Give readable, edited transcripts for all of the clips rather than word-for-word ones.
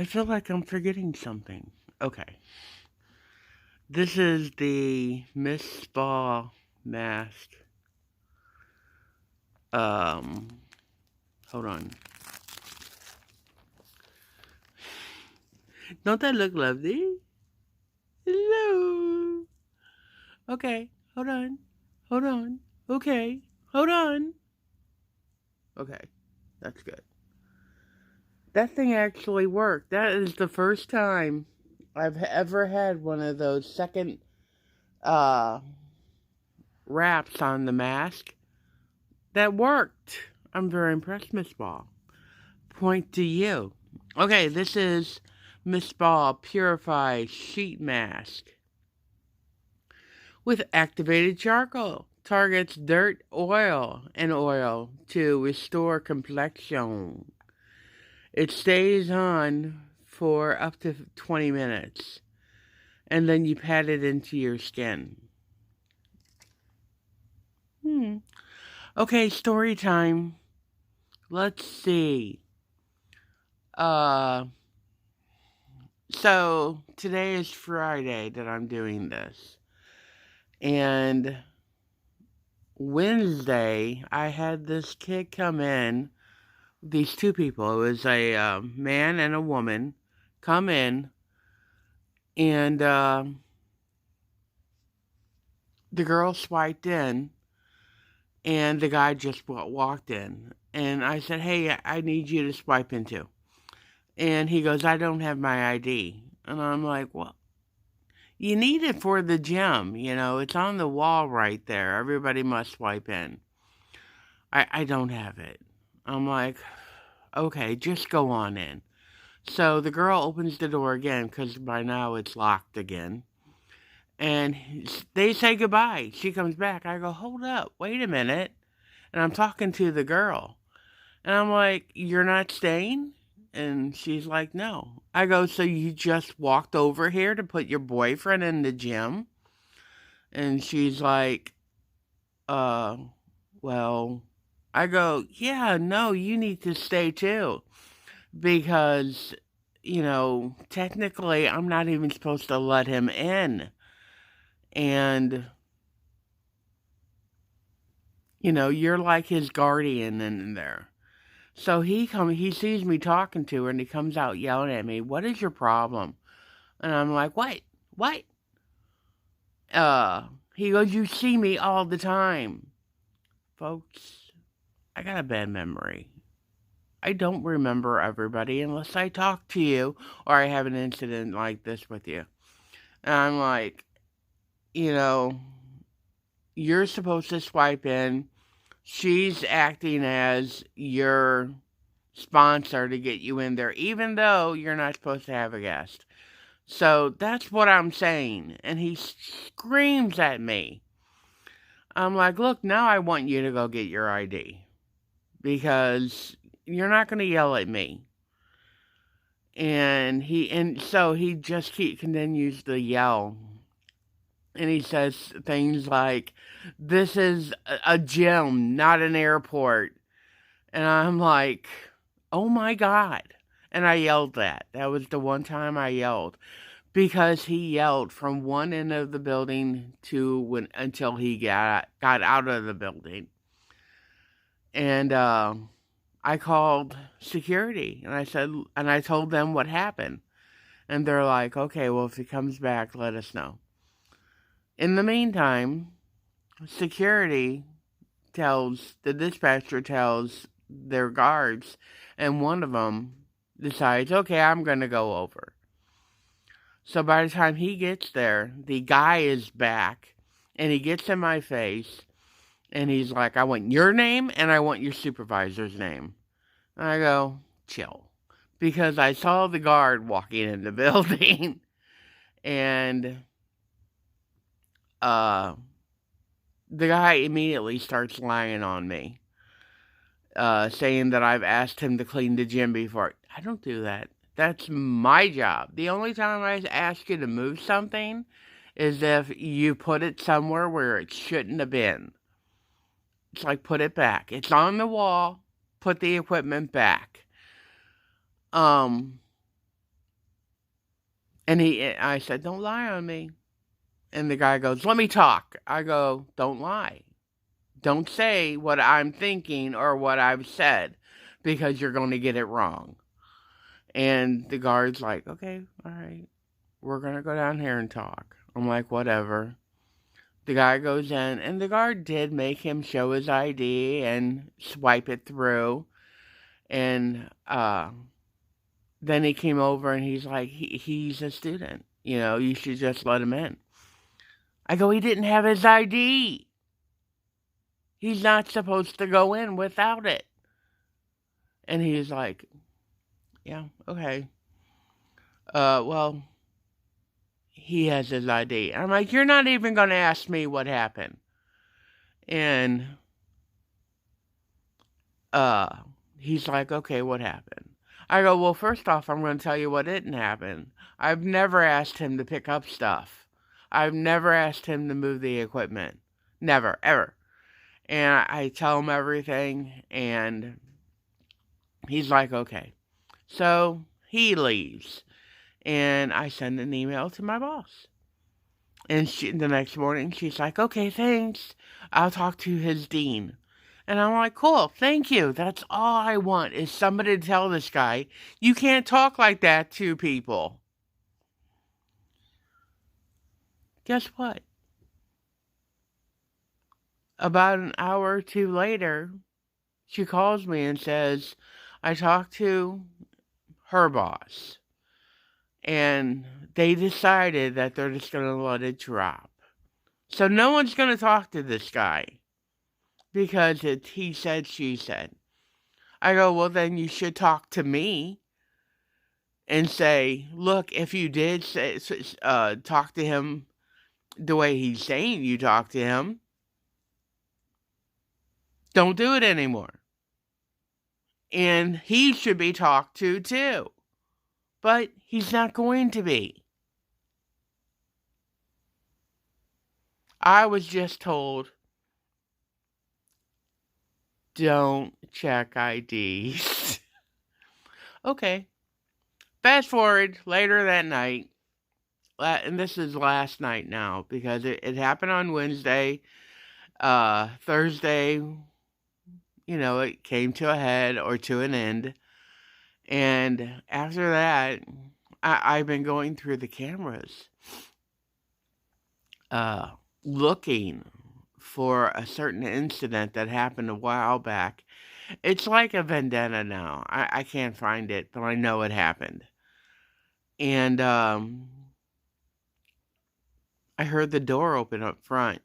I feel like I'm forgetting something. Okay. This is the Miss Spa mask. Um, Hold on. Don't that look lovely? Hello. Okay, hold on. Hold on. Okay, hold on. Okay, that's good. That thing actually worked. That is the first time I've ever had one of those second uh wraps on the mask that worked. I'm very impressed, Miss Ball. Point to you. Okay, this is Miss Ball Purified Sheet Mask with activated charcoal. Targets dirt, oil, and oil to restore complexion. It stays on for up to 20 minutes, and then you pat it into your skin. Okay, story time. Let's see. Uh, so today is Friday that I'm doing this. And Wednesday, I had this kid come in. These two people, it was a man and a woman, come in, and the girl swiped in, and the guy just walked in. And I said, hey, I need you to swipe in too. And he goes, I don't have my ID. And I'm like, well, you need it for the gym. You know, it's on the wall right there. Everybody must swipe in. I don't have it. I'm like, okay, just go on in. So the girl opens the door again because by now it's locked again. And they say goodbye. She comes back. I go, hold up, wait a minute. And I'm talking to the girl. And I'm like, you're not staying? And she's like, no. I go, so you just walked over here to put your boyfriend in the gym? And she's like, well, I go, yeah, no, you need to stay too. Because, technically I'm not even supposed to let him in. And, you're like his guardian in there. So he sees me talking to her and he comes out yelling at me, what is your problem? And I'm like, what? What? He goes, you see me all the time. Folks, I got a bad memory. I don't remember everybody unless I talk to you or I have an incident like this with you. And I'm like, you know, you're supposed to swipe in. She's acting as your sponsor to get you in there, even though you're not supposed to have a guest. So that's what I'm saying. And he screams at me. I'm like, look, now I want you to go get your ID because you're not going to yell at me. And so he just continues to yell. And he says things like, this is a gym, not an airport. And I'm like, oh my God. And I yelled that. That was the one time I yelled. Because he yelled from one end of the building until he got out of the building. And I called security and I told them what happened. And they're like, okay, well, if he comes back, let us know. In the meantime, the dispatcher tells their guards, and one of them decides, okay, I'm going to go over. So by the time he gets there, the guy is back, and he gets in my face, and he's like, I want your name, and I want your supervisor's name. And I go, chill. Because I saw the guard walking in the building, and the guy immediately starts lying on me, saying that I've asked him to clean the gym before. I don't do that. That's my job. The only time I ask you to move something is if you put it somewhere where it shouldn't have been. It's like, put it back. It's on the wall. Put the equipment back. And I said, don't lie on me. And the guy goes, let me talk. I go, don't lie. Don't say what I'm thinking or what I've said because you're going to get it wrong. And the guard's like, okay, all right, we're going to go down here and talk. I'm like, whatever. The guy goes in, and the guard did make him show his ID and swipe it through. And then he came over and he's like, he's a student. You know, you should just let him in. I go, he didn't have his ID. He's not supposed to go in without it. And he's like, yeah, okay. Well, he has his ID. I'm like, you're not even going to ask me what happened. And he's like, okay, what happened? I go, well, first off, I'm going to tell you what didn't happen. I've never asked him to pick up stuff. I've never asked him to move the equipment. Never, ever. And I tell him everything, and he's like, okay. So he leaves, and I send an email to my boss. And the next morning, she's like, okay, thanks. I'll talk to his dean. And I'm like, cool, thank you. That's all I want is somebody to tell this guy, you can't talk like that to people. Guess what? About an hour or two later, she calls me and says, I talked to her boss, and they decided that they're just going to let it drop. So no one's going to talk to this guy because it's he said, she said. I go, well, then you should talk to me and say, look, if you did say, talk to him the way he's saying you talk to him, don't do it anymore. And he should be talked to too. But he's not going to be. I was just told, don't check IDs. Okay. Fast forward later that night, and this is last night now because it happened on Wednesday. Thursday, you know, it came to a head or to an end. And after that, I've been going through the cameras, looking for a certain incident that happened a while back. It's like a vendetta now. I can't find it, but I know it happened. And I heard the door open up front.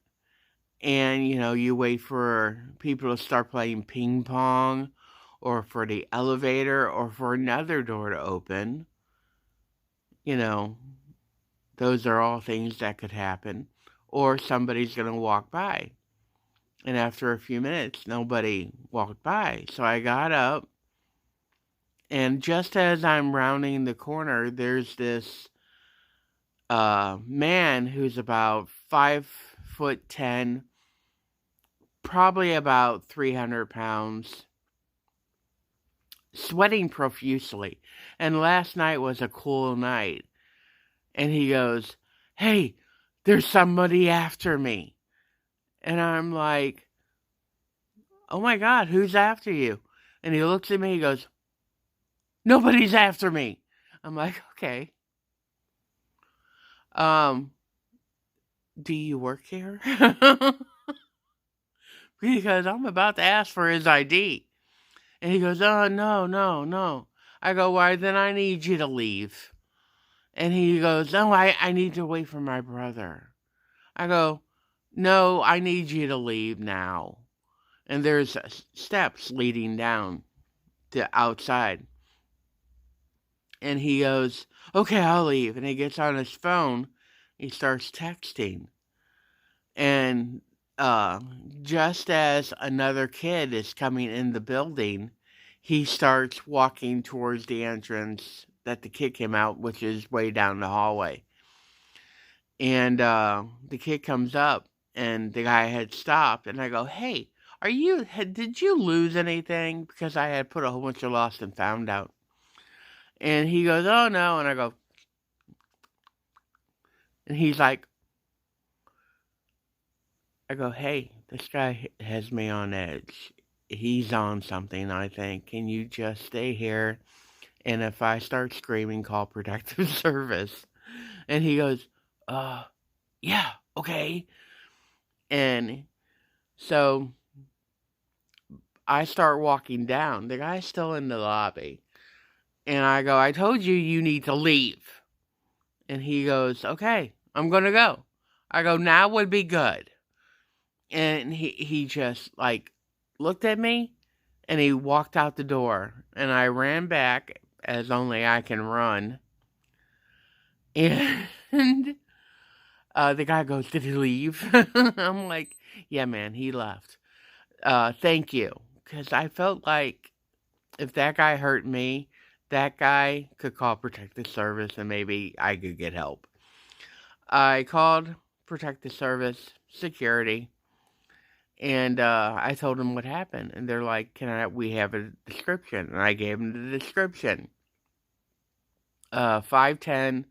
And, you know, you wait for people to start playing ping pong, or for the elevator, or for another door to open. You know, those are all things that could happen. Or somebody's going to walk by. And after a few minutes, nobody walked by. So I got up, and just as I'm rounding the corner, there's this man who's about 5'10", probably about 300 pounds, sweating profusely. And last night was a cool night. And he goes, hey, there's somebody after me. And I'm like, oh my God, who's after you? And he looks at me, he goes, nobody's after me. I'm like, okay. Do you work here? Because I'm about to ask for his ID. And he goes, oh, no. I go, why, then I need you to leave. And he goes, no, I need to wait for my brother. I go, no, I need you to leave now. And there's steps leading down to outside. And he goes, okay, I'll leave. And he gets on his phone. He starts texting. And just as another kid is coming in the building, he starts walking towards the entrance that the kid came out, which is way down the hallway. And the kid comes up, and the guy had stopped. And I go, hey, did you lose anything? Because I had put a whole bunch of lost and found out. And he goes, oh, no. And I go, And he's like, I go, hey, this guy has me on edge. He's on something, I think. Can you just stay here? And if I start screaming, call protective service. And he goes, yeah, okay. And so I start walking down. The guy's still in the lobby. And I go, I told you you need to leave. And he goes, okay, I'm going to go. I go, now would be good. And he just like looked at me and he walked out the door. And I ran back as only I can run. And the guy goes, did he leave? I'm like, yeah, man, he left. Thank you. Because I felt like if that guy hurt me, that guy could call protective service and maybe I could get help. I called protective service, security, and I told them what happened. And they're like, we have a description. And I gave them the description. 5'10",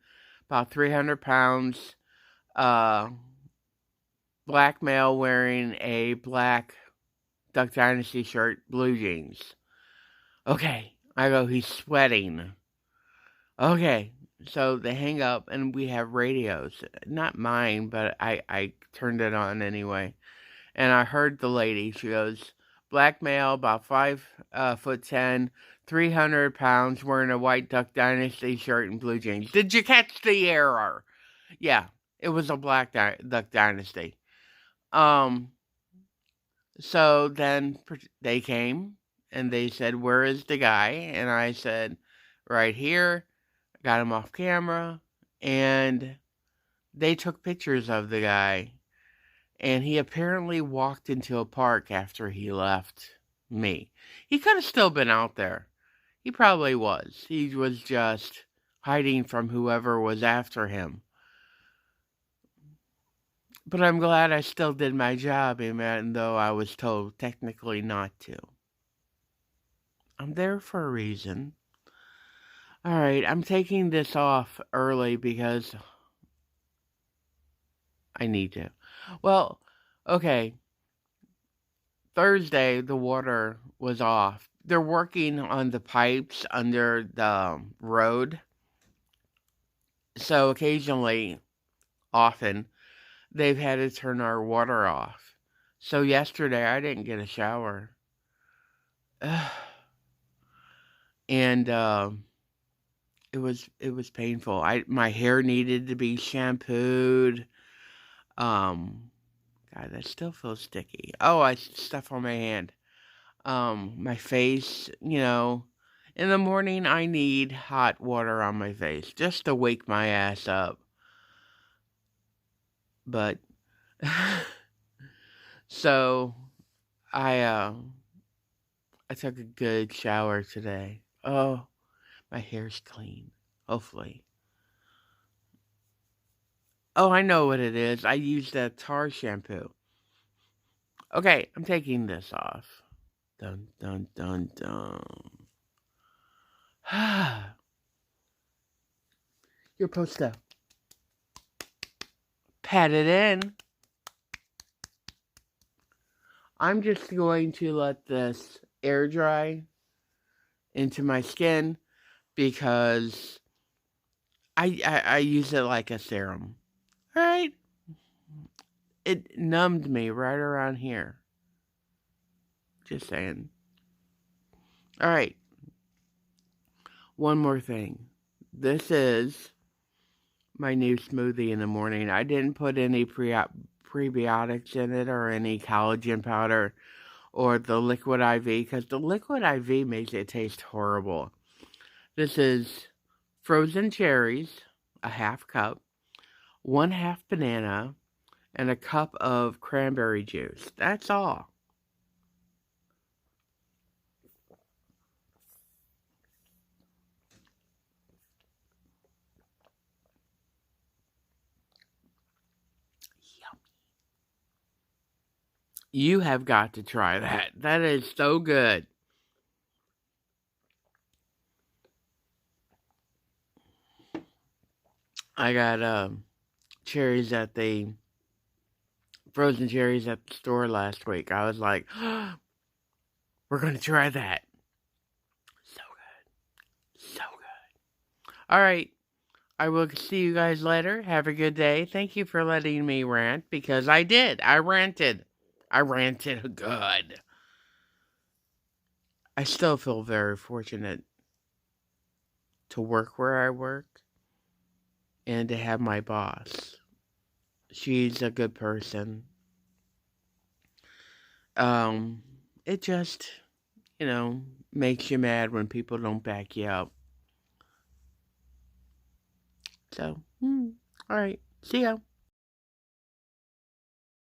about 300 pounds, black male wearing a black Duck Dynasty shirt, blue jeans. Okay. I go, he's sweating. Okay. So they hang up and we have radios. Not mine, but I turned it on anyway. And I heard the lady. She goes, black male, about 5'10", 300 pounds, wearing a white Duck Dynasty shirt and blue jeans. Did you catch the error? Yeah, it was a black Duck Dynasty. So then they came and they said, where is the guy? And I said, right here. Got him off camera. And they took pictures of the guy. And he apparently walked into a park after he left me. He could have still been out there. He probably was. He was just hiding from whoever was after him. But I'm glad I still did my job, even though I was told technically not to. I'm there for a reason. Alright, I'm taking this off early because I need to. Well, okay. Thursday, the water was off. They're working on the pipes under the road. So occasionally, often, they've had to turn our water off. So yesterday, I didn't get a shower. And it was painful. My hair needed to be shampooed. God, that still feels sticky. Oh, I stuff on my hand. My face, in the morning I need hot water on my face just to wake my ass up. But so I took a good shower today. Oh, my hair's clean. Hopefully. Oh, I know what it is. I used that tar shampoo. Okay, I'm taking this off. Dun, dun, dun, dun. You're supposed to pat it in. I'm just going to let this air dry into my skin because I use it like a serum. Alright? It numbed me right around here. Just saying. Alright. One more thing. This is my new smoothie in the morning. I didn't put any prebiotics in it or any collagen powder or the liquid IV because the liquid IV makes it taste horrible. This is frozen cherries, a half cup, 1/2 banana, and a cup of cranberry juice. That's all. Yummy. You have got to try that. That is so good. I got cherries at the frozen cherries at the store last week. I was like, oh, we're going to try that. So good. So good. All right. I will see you guys later. Have a good day. Thank you for letting me rant, because I did. I ranted. I ranted good. I still feel very fortunate to work where I work and to have my boss. She's a good person. It just, makes you mad when people don't back you up. So, all right. See ya.